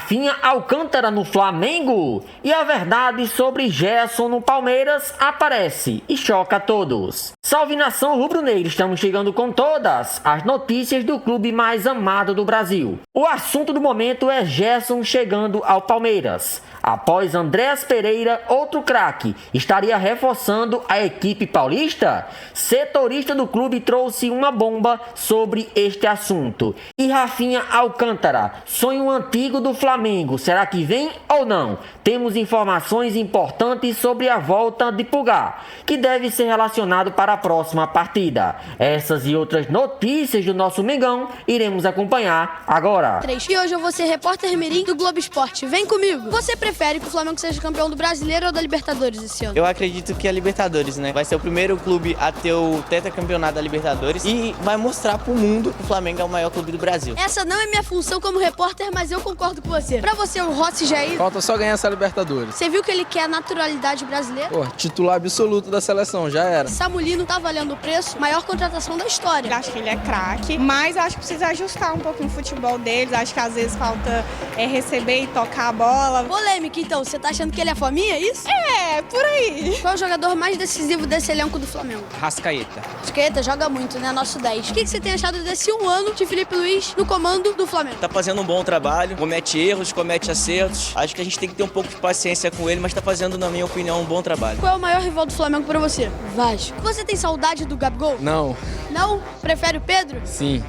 Rafinha Alcântara no Flamengo? E a verdade sobre Gerson no Palmeiras aparece e choca a todos. Salve nação rubro-negra, estamos chegando com todas as notícias do clube mais amado do Brasil. O assunto do momento é Gerson chegando ao Palmeiras. Após Andréas Pereira, outro craque, estaria reforçando a equipe paulista? Setorista do clube trouxe uma bomba sobre este assunto. E Rafinha Alcântara, sonho antigo do Flamengo, será que vem ou não? Temos informações importantes sobre a volta de Pulgar, que deve ser relacionado para a próxima partida. Essas e outras notícias do nosso Mengão iremos acompanhar agora. E hoje eu vou ser repórter mirim do Globo Esporte. Vem comigo! Você prefere que o Flamengo seja campeão do Brasileiro ou da Libertadores esse ano? Eu acredito que é a Libertadores, né? Vai ser o primeiro clube a ter o tetracampeonato da Libertadores e vai mostrar pro mundo que o Flamengo é o maior clube do Brasil. Essa não é minha função como repórter, mas eu concordo com você. Pra você, o Rossi Jair... Falta só ganhar essa Libertadores. Você viu que ele quer a naturalidade brasileira? Pô, titular absoluto da seleção, já era. Samulino tá valendo o preço, maior contratação da história. Eu acho que ele é craque, mas acho que precisa ajustar um pouquinho o futebol deles. Acho que às vezes falta receber e tocar a bola. Polêmica, então. Você tá achando que ele é fominha, é isso? É, por aí. Qual é o jogador mais decisivo desse elenco do Flamengo? Rascaeta. Rascaeta joga muito, né? Nosso 10. O que você tem achado desse um ano de Felipe Luiz no comando do Flamengo? Tá fazendo um bom trabalho, comete erros, comete acertos. Acho que a gente tem que ter um pouco de paciência com ele, mas tá fazendo, na minha opinião, um bom trabalho. Qual é o maior rival do Flamengo pra você? Vasco. Você tem saudade do Gabigol? Não. Não? Prefere o Pedro? Sim.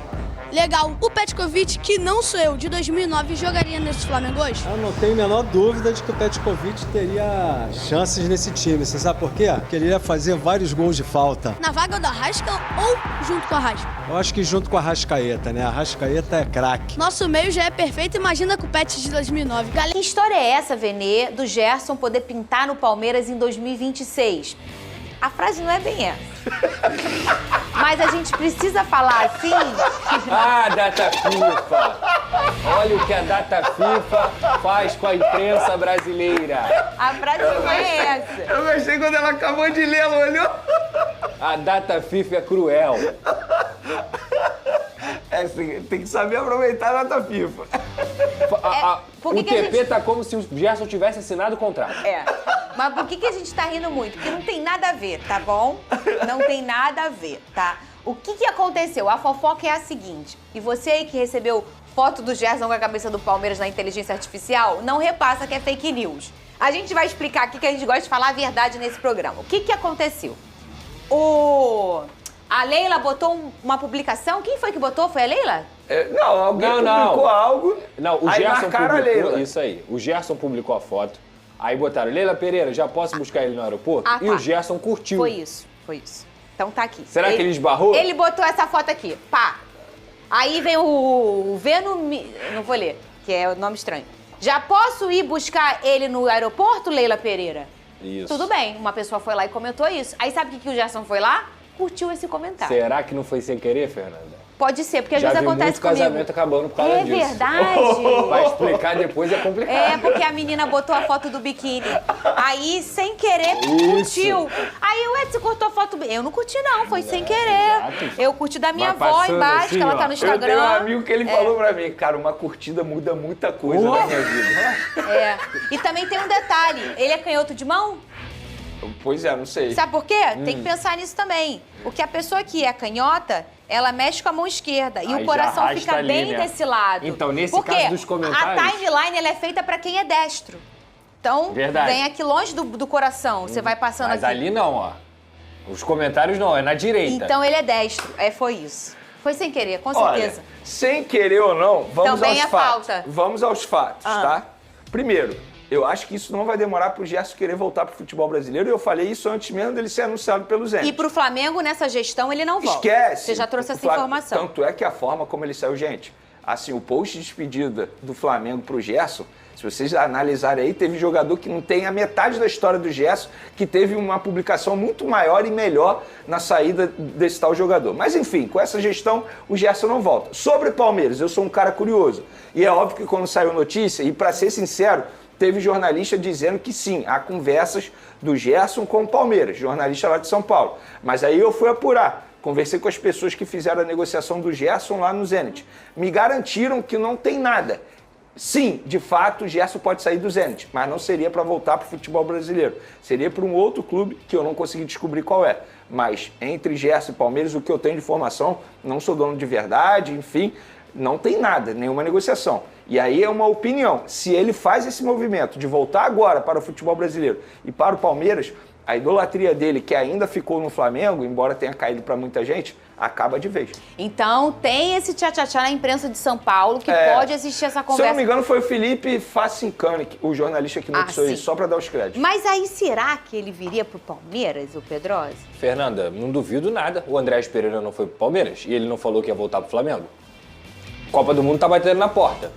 Legal. O Petkovic, que não sou eu, de 2009, jogaria nesse Flamengo hoje? Eu não tenho a menor dúvida de que o Petkovic teria chances nesse time. Você sabe por quê? Porque ele ia fazer vários gols de falta. Na vaga do Arrasca ou junto com o Arrasca? Eu acho que junto com a Arrascaeta, né? A Arrascaeta é craque. Nosso meio já é perfeito, imagina com o Pet de 2009. Que história é essa, Venê, do Gerson poder pintar no Palmeiras em 2026? A frase não é bem essa. Mas a gente precisa falar assim... Ah, Data FIFA! Olha o que a Data FIFA faz com a imprensa brasileira. A frase não é essa. Eu gostei quando ela acabou de ler, ela olhou. A Data FIFA é cruel. Tem que saber aproveitar a Data FIFA. O TP tá como se o Gerson tivesse assinado o contrato. É. Mas por que a gente tá rindo muito? Porque não tem nada a ver, tá bom? Não tem nada a ver, tá? O que aconteceu? A fofoca é a seguinte. E você aí que recebeu foto do Gerson com a cabeça do Palmeiras na inteligência artificial, não repassa que é fake news. A gente vai explicar aqui que a gente gosta de falar a verdade nesse programa. O que aconteceu? A Leila botou uma publicação. Quem foi que botou? Foi a Leila? Não, alguém publicou algo. Não, o aí Gerson publicou. A Leila. Isso aí. O Gerson publicou a foto. Aí botaram, Leila Pereira, já posso buscar ele no aeroporto? Tá. E o Gerson curtiu. Foi isso. Então tá aqui. Será que ele esbarrou? Ele botou essa foto aqui, pá. Aí vem o Veno... Não vou ler, que é o nome estranho. Já posso ir buscar ele no aeroporto, Leila Pereira? Isso. Tudo bem, uma pessoa foi lá e comentou isso. Aí sabe o que o Gerson foi lá? Curtiu esse comentário. Será que não foi sem querer, Fernanda? Pode ser, porque às vezes acontece comigo. Casamento acabando por causa disso. É verdade. Vai explicar depois, é complicado. É, porque a menina botou a foto do biquíni. Aí, sem querer, curtiu. Aí, você cortou a foto... Eu não curti, não. Foi sem querer. Exato. Eu curti da minha avó embaixo, assim, que ela tá no Instagram. Eu tenho um amigo que ele falou pra mim, cara, uma curtida muda muita coisa na minha vida. É. E também tem um detalhe. Ele é canhoto de mão? Pois é, não sei. Sabe por quê? Tem que pensar nisso também. Porque a pessoa que é canhota, ela mexe com a mão esquerda. E aí o coração fica ali, bem né? desse lado. Então, nesse porque caso dos comentários... a timeline ela é feita pra quem é destro. Então, Verdade. vem aqui longe do coração. Você vai passando Mas aqui. ali não, ó. Os comentários não, é na direita. Então ele é destro. Foi isso. Foi sem querer, com Olha, certeza. sem querer ou não, vamos Também aos é fatos. falta. Vamos aos fatos, tá? Primeiro, eu acho que isso não vai demorar pro Gerson querer voltar pro futebol brasileiro. E eu falei isso antes mesmo dele ser anunciado pelo Zenit. E pro Flamengo, nessa gestão, ele não volta. Esquece. Você já trouxe essa O informação. Tanto é que a forma como ele saiu, gente, assim, o post de despedida do Flamengo pro Gerson, se vocês analisarem aí, teve jogador que não tem a metade da história do Gerson, que teve uma publicação muito maior e melhor na saída desse tal jogador. Mas enfim, com essa gestão, o Gerson não volta. Sobre Palmeiras, eu sou um cara curioso. E é óbvio que quando saiu notícia, e para ser sincero, teve jornalista dizendo que sim, há conversas do Gerson com o Palmeiras, jornalista lá de São Paulo. Mas aí eu fui apurar. Conversei com as pessoas que fizeram a negociação do Gerson lá no Zenit. Me garantiram que não tem nada. sim, de fato, o Gerson pode sair do Zenit, mas não seria para voltar para o futebol brasileiro. Seria para um outro clube que eu não consegui descobrir qual é. Mas entre Gerson e Palmeiras, o que eu tenho de informação, não sou dono de verdade, enfim, não tem nada, nenhuma negociação. E aí é uma opinião. Se ele faz esse movimento de voltar agora para o futebol brasileiro e para o Palmeiras, a idolatria dele, que ainda ficou no Flamengo, embora tenha caído para muita gente, acaba de vez. Então tem esse tchá-tchá-tchá na imprensa de São Paulo que pode existir essa conversa. Se eu não me engano, foi o Felipe Facincani, o jornalista que noticiou isso, só para dar os créditos. Mas aí será que ele viria pro Palmeiras, o Pedrosa? Fernanda, não duvido nada. O Andrés Pereira não foi pro Palmeiras e ele não falou que ia voltar pro Flamengo. Copa do Mundo tá batendo na porta.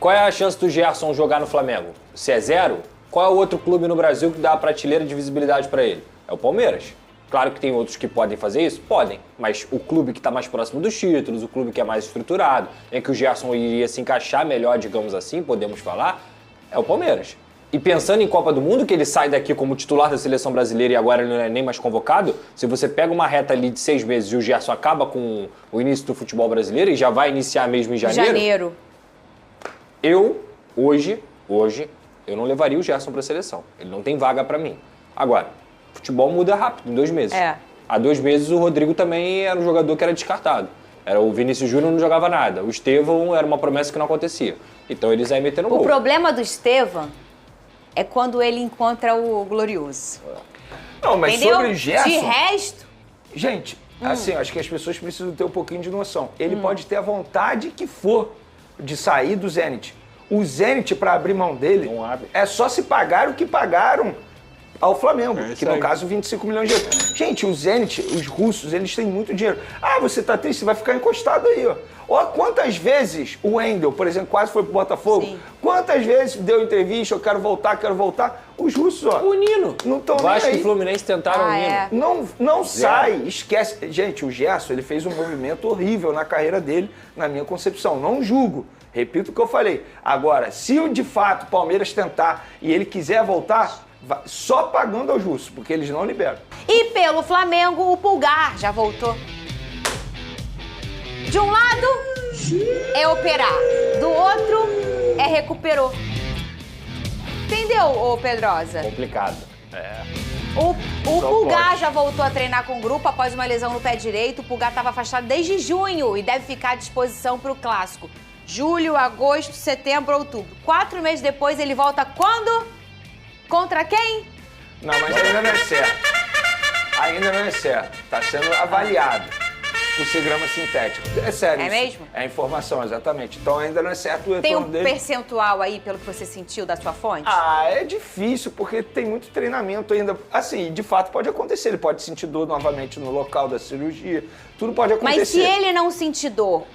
Qual é a chance do Gerson jogar no Flamengo? Se é 0, qual é o outro clube no Brasil que dá a prateleira de visibilidade para ele? É o Palmeiras. Claro que tem outros que podem fazer isso? Podem. Mas o clube que está mais próximo dos títulos, o clube que é mais estruturado, em que o Gerson iria se encaixar melhor, digamos assim, podemos falar, é o Palmeiras. E pensando em Copa do Mundo, que ele sai daqui como titular da seleção brasileira e agora ele não é nem mais convocado, se você pega uma reta ali de 6 meses e o Gerson acaba com o início do futebol brasileiro e já vai iniciar mesmo em janeiro. Eu, hoje, eu não levaria o Gerson para a seleção. Ele não tem vaga para mim. Agora, futebol muda rápido, em 2 meses. Há 2 meses o Rodrigo também era um jogador que era descartado. O Vinícius Júnior não jogava nada. O Estevão era uma promessa que não acontecia. Então eles aí meteram gol. O problema do Estevão é quando ele encontra o Glorioso. Não, mas entendeu? sobre o Gerson... De resto... Gente, assim, acho que as pessoas precisam ter um pouquinho de noção. Ele pode ter a vontade que for de sair do Zenit. O Zenit, para abrir mão dele, é só se pagar o que pagaram ao Flamengo, que no caso 25 milhões de euros. Gente, o Zenit, os russos, eles têm muito dinheiro. Ah, você tá triste, você vai ficar encostado aí, ó. Olha quantas vezes o Wendel, por exemplo, quase foi pro Botafogo. Sim. Quantas vezes deu entrevista, eu quero voltar. Os russos, ó. O Nino. Não estão nem Vasco aí. e Fluminense tentaram o Nino. Não sai, esquece. Gente, o Gerson, ele fez um movimento horrível na carreira dele, na minha concepção. Não julgo. Repito o que eu falei. Agora, se de fato o Palmeiras tentar e ele quiser voltar, só pagando aos russos, porque eles não liberam. E pelo Flamengo, o Pulgar já voltou. De um lado, é operar. Do outro, é recuperou. Entendeu, ô Pedrosa? Complicado. O Pulgar já voltou a treinar com o grupo após uma lesão no pé direito. O Pulgar estava afastado desde junho e deve ficar à disposição para o Clássico. Julho, agosto, setembro, outubro. 4 meses depois, ele volta quando? Contra quem? Não, mas ainda não é certo. Ainda não é certo. Está sendo avaliado por ser grama sintética. É sério. É isso. mesmo? É informação, exatamente. Então ainda não é certo o retorno Tem um dele. percentual aí, pelo que você sentiu da sua fonte? Ah, é difícil, porque tem muito treinamento ainda. Assim, de fato pode acontecer. Ele pode sentir dor novamente no local da cirurgia. Tudo pode acontecer. Mas se ele não sentir dor,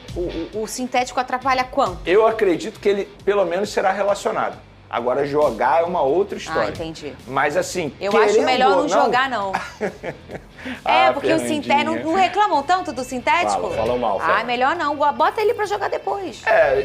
o sintético atrapalha quanto? Eu acredito que ele, pelo menos, será relacionado. Agora, jogar é uma outra história. Ah, entendi. Mas assim, eu acho melhor não jogar, não. Porque o sintético... Não reclamam tanto do sintético? Falam mal. Melhor não. Bota ele pra jogar depois.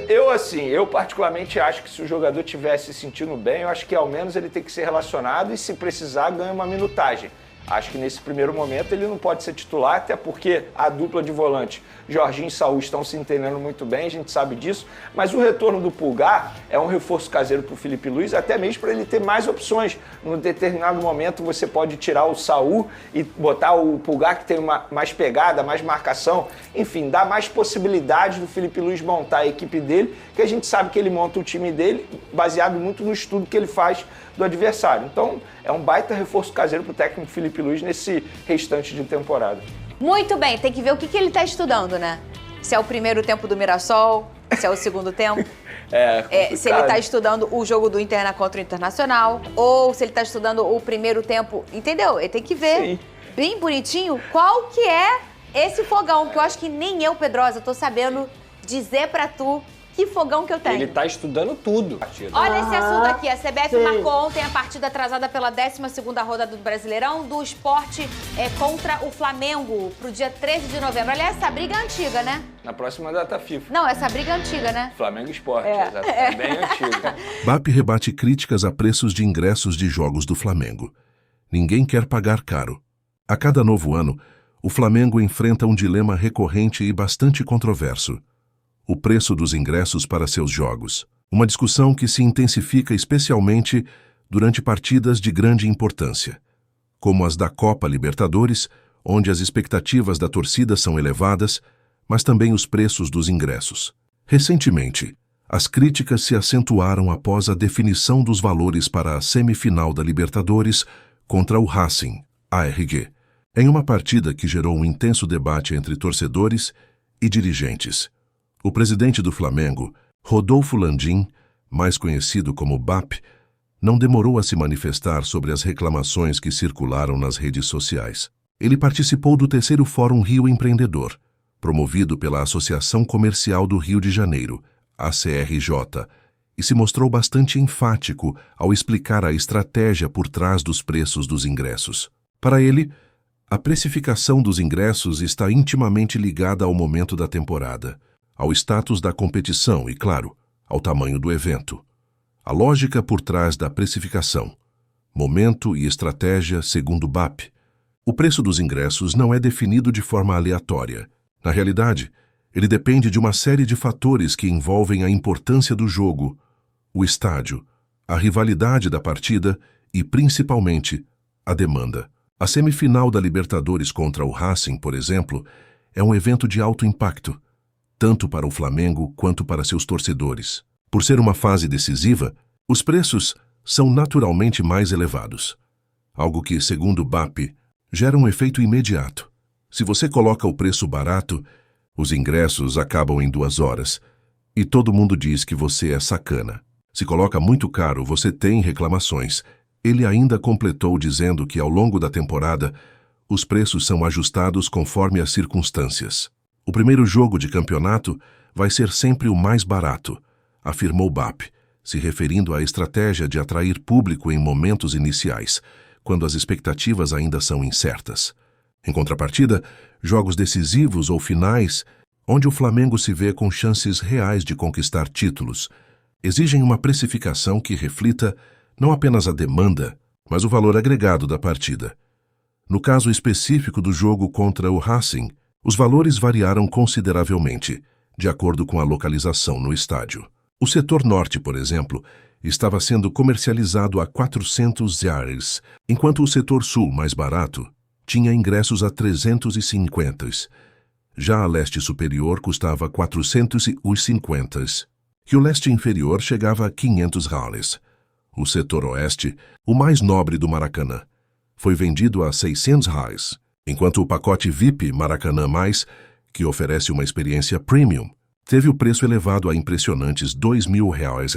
Eu particularmente acho que se o jogador estiver se sentindo bem, eu acho que ao menos ele tem que ser relacionado e, se precisar, ganha uma minutagem. Acho que nesse primeiro momento ele não pode ser titular, até porque a dupla de volante, Jorginho e Saúl, estão se entendendo muito bem, a gente sabe disso. Mas o retorno do Pulgar é um reforço caseiro para o Felipe Luiz, até mesmo para ele ter mais opções. Num determinado momento você pode tirar o Saúl e botar o Pulgar, que tem mais pegada, mais marcação. Enfim, dá mais possibilidades do Felipe Luiz montar a equipe dele, que a gente sabe que ele monta o time dele baseado muito no estudo que ele faz do adversário. Então, é um baita reforço caseiro para o técnico Felipe Luiz nesse restante de temporada. Muito bem, tem que ver o que ele está estudando, né? Se é o primeiro tempo do Mirassol, se é o segundo tempo. Se ele está estudando o jogo do Inter contra o Internacional, ou se ele está estudando o primeiro tempo, entendeu? Ele tem que ver, sim, bem bonitinho, qual que é esse fogão, que eu acho que nem eu, Pedrosa, tô sabendo dizer pra tu que fogão que eu tenho. Ele tá estudando tudo. Olha esse assunto aqui. A CBF marcou ontem a partida atrasada pela 12ª rodada do Brasileirão do Sport contra o Flamengo pro dia 13 de novembro. Aliás, essa briga é antiga, né? Na próxima data FIFA. Não, essa briga é antiga, né? Flamengo Sport, é bem antiga. BAP rebate críticas a preços de ingressos de jogos do Flamengo. Ninguém quer pagar caro. A cada novo ano, o Flamengo enfrenta um dilema recorrente e bastante controverso: o preço dos ingressos para seus jogos. Uma discussão que se intensifica especialmente durante partidas de grande importância, como as da Copa Libertadores, onde as expectativas da torcida são elevadas, mas também os preços dos ingressos. Recentemente, as críticas se acentuaram após a definição dos valores para a semifinal da Libertadores contra o Racing, ARG, em uma partida que gerou um intenso debate entre torcedores e dirigentes. O presidente do Flamengo, Rodolfo Landim, mais conhecido como BAP, não demorou a se manifestar sobre as reclamações que circularam nas redes sociais. Ele participou do terceiro Fórum Rio Empreendedor, promovido pela Associação Comercial do Rio de Janeiro, ACRJ, e se mostrou bastante enfático ao explicar a estratégia por trás dos preços dos ingressos. Para ele, a precificação dos ingressos está intimamente ligada ao momento da temporada, ao status da competição e, claro, ao tamanho do evento. A lógica por trás da precificação, momento e estratégia, segundo BAP. O preço dos ingressos não é definido de forma aleatória. Na realidade, ele depende de uma série de fatores que envolvem a importância do jogo, o estádio, a rivalidade da partida e, principalmente, a demanda. A semifinal da Libertadores contra o Racing, por exemplo, é um evento de alto impacto, tanto para o Flamengo quanto para seus torcedores. Por ser uma fase decisiva, os preços são naturalmente mais elevados, algo que, segundo o BAP, gera um efeito imediato. Se você coloca o preço barato, os ingressos acabam em 2 horas, e todo mundo diz que você é sacana. Se coloca muito caro, você tem reclamações. Ele ainda completou dizendo que, ao longo da temporada, os preços são ajustados conforme as circunstâncias. O primeiro jogo de campeonato vai ser sempre o mais barato, afirmou BAP, se referindo à estratégia de atrair público em momentos iniciais, quando as expectativas ainda são incertas. Em contrapartida, jogos decisivos ou finais, onde o Flamengo se vê com chances reais de conquistar títulos, exigem uma precificação que reflita não apenas a demanda, mas o valor agregado da partida. No caso específico do jogo contra o Racing, os valores variaram consideravelmente, de acordo com a localização no estádio. O setor norte, por exemplo, estava sendo comercializado a 400 reais, enquanto o setor sul, mais barato, tinha ingressos a 350. Já a leste superior custava 450, e o leste inferior chegava a 500 reais. O setor oeste, o mais nobre do Maracanã, foi vendido a 600 reais, enquanto o pacote VIP Maracanã+, que oferece uma experiência premium, teve o preço elevado a impressionantes 2.000 reais.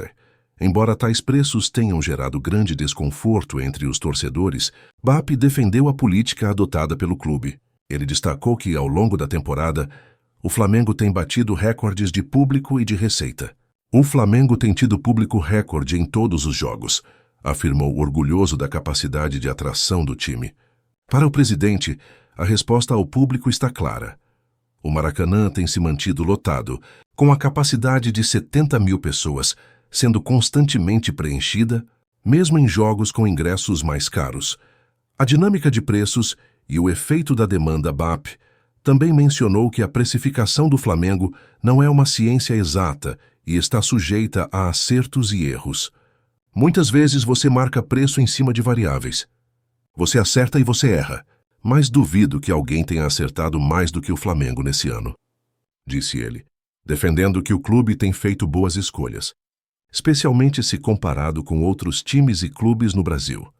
Embora tais preços tenham gerado grande desconforto entre os torcedores, BAP defendeu a política adotada pelo clube. Ele destacou que, ao longo da temporada, o Flamengo tem batido recordes de público e de receita. O Flamengo tem tido público recorde em todos os jogos, afirmou orgulhoso da capacidade de atração do time. Para o presidente, a resposta ao público está clara. O Maracanã tem se mantido lotado, com a capacidade de 70.000 pessoas, sendo constantemente preenchida, mesmo em jogos com ingressos mais caros. A dinâmica de preços e o efeito da demanda BAP também mencionou que a precificação do Flamengo não é uma ciência exata e está sujeita a acertos e erros. Muitas vezes você marca preço em cima de variáveis. Você acerta e você erra, mas duvido que alguém tenha acertado mais do que o Flamengo nesse ano, disse ele, defendendo que o clube tem feito boas escolhas, especialmente se comparado com outros times e clubes no Brasil.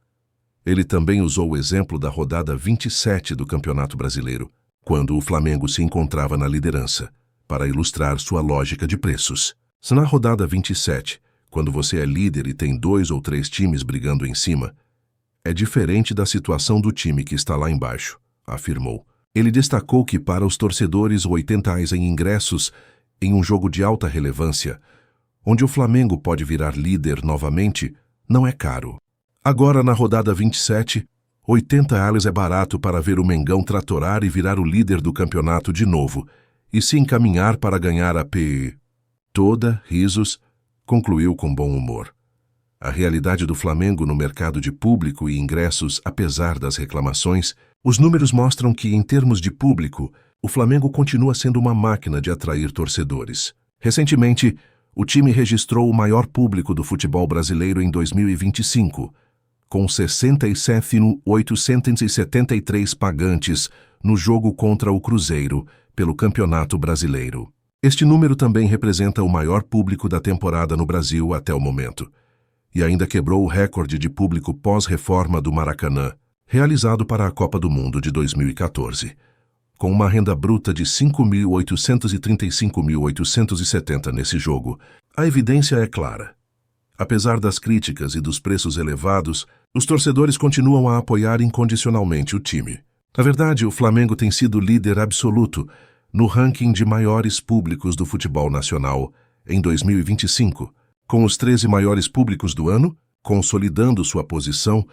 Ele também usou o exemplo da rodada 27 do Campeonato Brasileiro, quando o Flamengo se encontrava na liderança, para ilustrar sua lógica de preços. Se na rodada 27, quando você é líder e tem 2 ou 3 times brigando em cima, é diferente da situação do time que está lá embaixo, afirmou. Ele destacou que para os torcedores R$80 em ingressos em um jogo de alta relevância, onde o Flamengo pode virar líder novamente, não é caro. Agora, na rodada 27, R$80 é barato para ver o Mengão tratorar e virar o líder do campeonato de novo, e se encaminhar para ganhar a PE. Toda, risos, concluiu com bom humor. A realidade do Flamengo no mercado de público e ingressos, apesar das reclamações, os números mostram que, em termos de público, o Flamengo continua sendo uma máquina de atrair torcedores. Recentemente, o time registrou o maior público do futebol brasileiro em 2025, com 67.873 pagantes no jogo contra o Cruzeiro pelo Campeonato Brasileiro. Este número também representa o maior público da temporada no Brasil até o momento, e ainda quebrou o recorde de público pós-reforma do Maracanã, realizado para a Copa do Mundo de 2014, com uma renda bruta de 5.835.870 nesse jogo. A evidência é clara. Apesar das críticas e dos preços elevados, os torcedores continuam a apoiar incondicionalmente o time. Na verdade, o Flamengo tem sido líder absoluto no ranking de maiores públicos do futebol nacional em 2025, com os 13 maiores públicos do ano, consolidando sua posição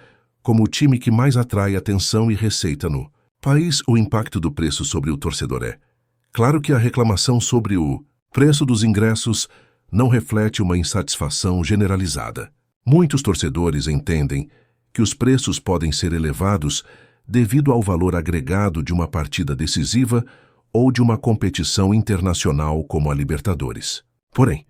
como o time que mais atrai atenção e receita no país. O impacto do preço sobre o torcedor é claro que a reclamação sobre o preço dos ingressos não reflete uma insatisfação generalizada. Muitos torcedores entendem que os preços podem ser elevados devido ao valor agregado de uma partida decisiva ou de uma competição internacional como a Libertadores. Porém,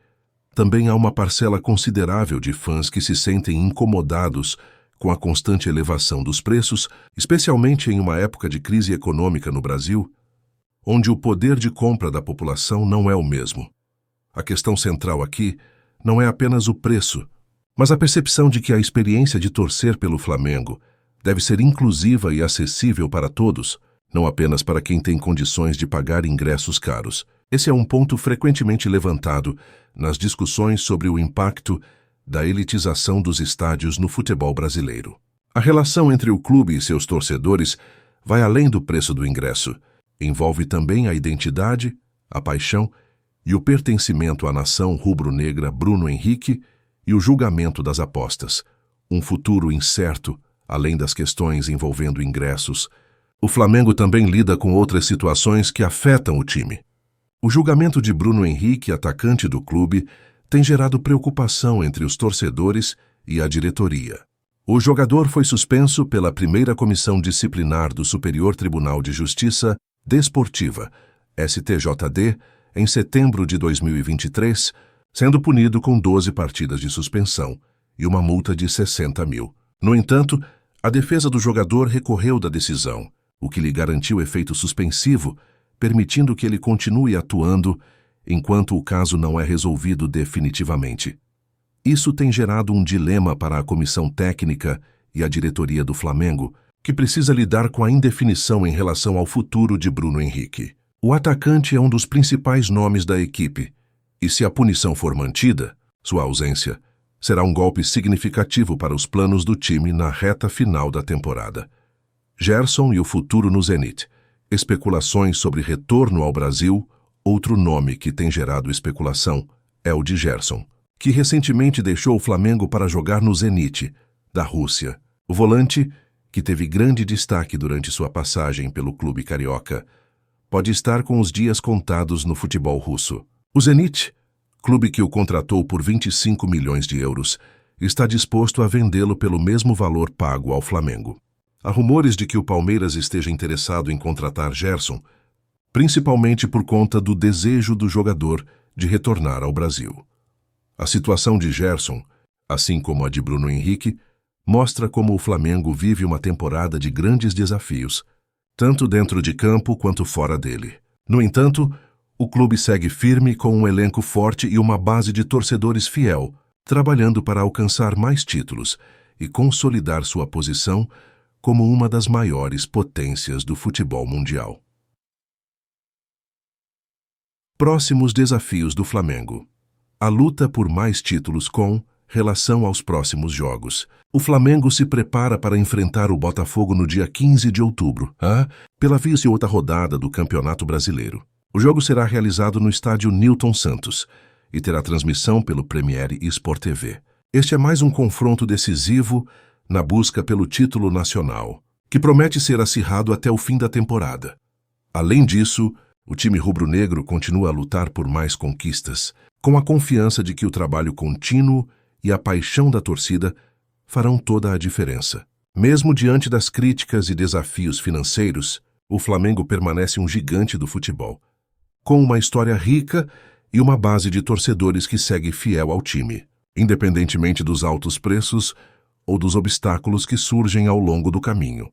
também há uma parcela considerável de fãs que se sentem incomodados com a constante elevação dos preços, especialmente em uma época de crise econômica no Brasil, onde o poder de compra da população não é o mesmo. A questão central aqui não é apenas o preço, mas a percepção de que a experiência de torcer pelo Flamengo deve ser inclusiva e acessível para todos, não apenas para quem tem condições de pagar ingressos caros. Esse é um ponto frequentemente levantado nas discussões sobre o impacto da elitização dos estádios no futebol brasileiro. A relação entre o clube e seus torcedores vai além do preço do ingresso. Envolve também a identidade, a paixão e o pertencimento à nação rubro-negra Bruno Henrique e o julgamento das apostas. Um futuro incerto, além das questões envolvendo ingressos. O Flamengo também lida com outras situações que afetam o time. O julgamento de Bruno Henrique, atacante do clube, tem gerado preocupação entre os torcedores e a diretoria. O jogador foi suspenso pela primeira comissão disciplinar do Superior Tribunal de Justiça Desportiva, STJD, em setembro de 2023, sendo punido com 12 partidas de suspensão e uma multa de 60 mil. No entanto, a defesa do jogador recorreu da decisão, o que lhe garantiu efeito suspensivo, permitindo que ele continue atuando enquanto o caso não é resolvido definitivamente. Isso tem gerado um dilema para a comissão técnica e a diretoria do Flamengo, que precisa lidar com a indefinição em relação ao futuro de Bruno Henrique. O atacante é um dos principais nomes da equipe, e se a punição for mantida, sua ausência será um golpe significativo para os planos do time na reta final da temporada. Gerson e o futuro no Zenit. Especulações sobre retorno ao Brasil. Outro nome que tem gerado especulação é o de Gerson, que recentemente deixou o Flamengo para jogar no Zenit, da Rússia. O volante, que teve grande destaque durante sua passagem pelo clube carioca, pode estar com os dias contados no futebol russo. O Zenit, clube que o contratou por 25 milhões de euros, está disposto a vendê-lo pelo mesmo valor pago ao Flamengo. Há rumores de que o Palmeiras esteja interessado em contratar Gerson, principalmente por conta do desejo do jogador de retornar ao Brasil. A situação de Gerson, assim como a de Bruno Henrique, mostra como o Flamengo vive uma temporada de grandes desafios, tanto dentro de campo quanto fora dele. No entanto, o clube segue firme com um elenco forte e uma base de torcedores fiel, trabalhando para alcançar mais títulos e consolidar sua posição como uma das maiores potências do futebol mundial. Próximos desafios do Flamengo. A luta por mais títulos com relação aos próximos jogos. O Flamengo se prepara para enfrentar o Botafogo no dia 15 de outubro, pela 28ª rodada do Campeonato Brasileiro. O jogo será realizado no estádio Newton Santos e terá transmissão pelo Premiere e Sport TV. Este é mais um confronto decisivo na busca pelo título nacional, que promete ser acirrado até o fim da temporada. Além disso, o time rubro-negro continua a lutar por mais conquistas, com a confiança de que o trabalho contínuo e a paixão da torcida farão toda a diferença. Mesmo diante das críticas e desafios financeiros, o Flamengo permanece um gigante do futebol, com uma história rica e uma base de torcedores que segue fiel ao time, independentemente dos altos preços ou dos obstáculos que surgem ao longo do caminho.